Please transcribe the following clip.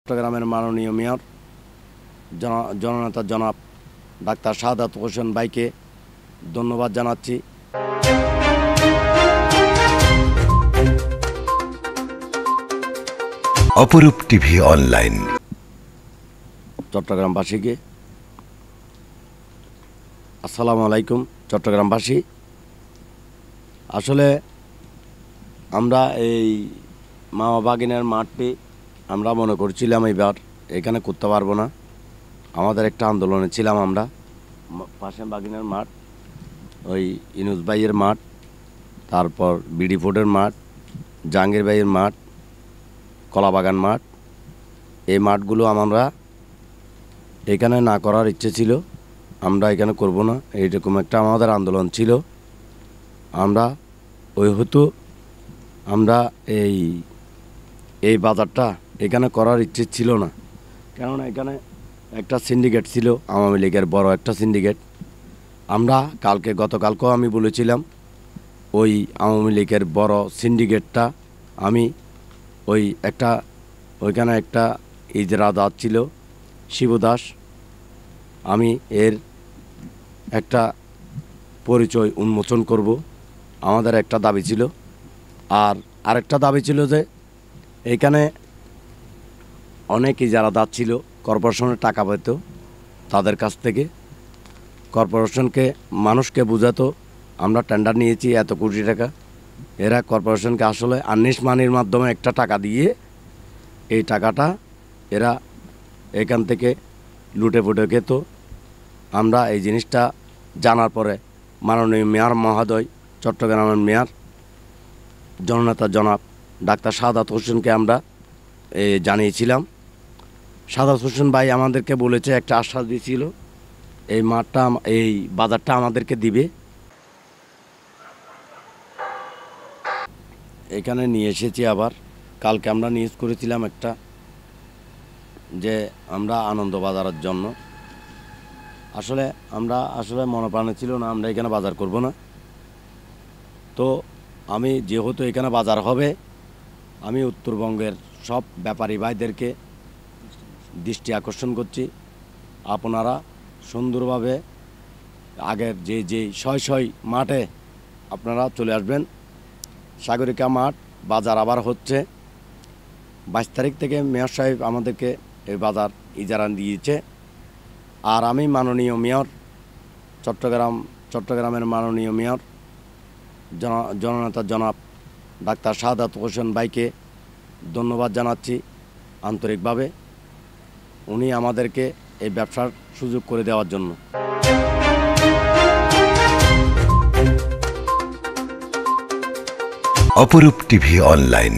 চট্টগ্রামের মাননীয় মেয়র জননেতা জনাব ডাক্তার শাহাদাত হোসেন ভাইকে ধন্যবাদ জানাচ্ছি। অপরূপ টিভি অনলাইন চট্টগ্রামবাসীকে আসসালামু আলাইকুম। চট্টগ্রামবাসী, আসলে আমরা এই মামা বাগিনের মাঠটি আমরা মনে করছিলাম এবার এখানে করতে পারবো না। আমাদের একটা আন্দোলনে ছিলাম আমরা। পাশে বাগিনের মাঠ, ওই ইনুস ভাইয়ের মাঠ, তারপর বিডি ফোর্ডের মাঠ, জাহাঙ্গীর ভাইয়ের মাঠ, কলাবাগান মাঠ, এই মাঠগুলো আমরা এখানে না করার ইচ্ছে ছিল। আমরা এখানে করব না, এইরকম একটা আমাদের আন্দোলন ছিল। আমরা হয়তো আমরা এই বাজারটা এখানে করার ইচ্ছে ছিল না, কেননা এখানে একটা সিন্ডিকেট ছিল, আওয়ামী লীগের বড় একটা সিন্ডিকেট। আমরা গতকালকেও আমি বলেছিলাম, ওই আওয়ামী লীগের বড় সিন্ডিকেটটা আমি ওইখানে একটা ইজরা দাস ছিল, শিবু দাস, আমি এর একটা পরিচয় উন্মোচন করব, আমাদের একটা দাবি ছিল। আর আরেকটা দাবি ছিল যে এইখানে অনেক ইজারা দাস ছিল, কর্পোরেশনের টাকা পেত, তাদের কাছ থেকে কর্পোরেশনকে মানুষকে বোঝাতো আমরা টেন্ডার নিয়েছি এত কোটি টাকা। এরা কর্পোরেশনকে আসলে আর্নিশ মানির মাধ্যমে একটা টাকা দিয়ে এই টাকাটা এরা এখান থেকে লুটে ফুটে খেত। আমরা এই জিনিসটা জানার পরে মাননীয় মেয়র মহোদয়, চট্টগ্রামের মেয়র জননেতা জনাব ডাক্তার শাহাদাত হোসেনকে আমরা জানিয়েছিলাম। শাহাদাত হোসেন ভাই আমাদেরকে বলেছে, একটা আশ্বাস দিয়েছিল, এই মাঠটা এই বাজারটা আমাদেরকে দিবে। এখানে নিয়ে এসেছি। আবার কালকে আমরা নিউজ করেছিলাম একটা, যে আমরা আনন্দ বাজারের জন্য আসলে মনোপ্রাণে ছিল না আমরা এখানে বাজার করব না। তো আমি যেহেতু এখানে বাজার হবে, আমি উত্তরবঙ্গের সব ব্যাপারী ভাইদেরকে দৃষ্টি আকর্ষণ করছি, আপনারা সুন্দরভাবে আগের যে শয় মাঠে আপনারা চলে আসবেন। সাগরিকা মাঠ বাজার আবার হচ্ছে 22 তারিখ থেকে মেয়র সাহেব আমাদেরকে এই বাজার ইজারা দিয়েছে। আর আমি মাননীয় মেয়র চট্টগ্রামের মাননীয় মেয়র জননেতা জনাব ডাক্তার শাহাদাত হোসেন ভাইকে ধন্যবাদ জানাচ্ছি আন্তরিকভাবে, উনি আমাদেরকে এই ব্যবসার সুযোগ করে দেওয়ার জন্য। অপরূপ টিভি অনলাইন।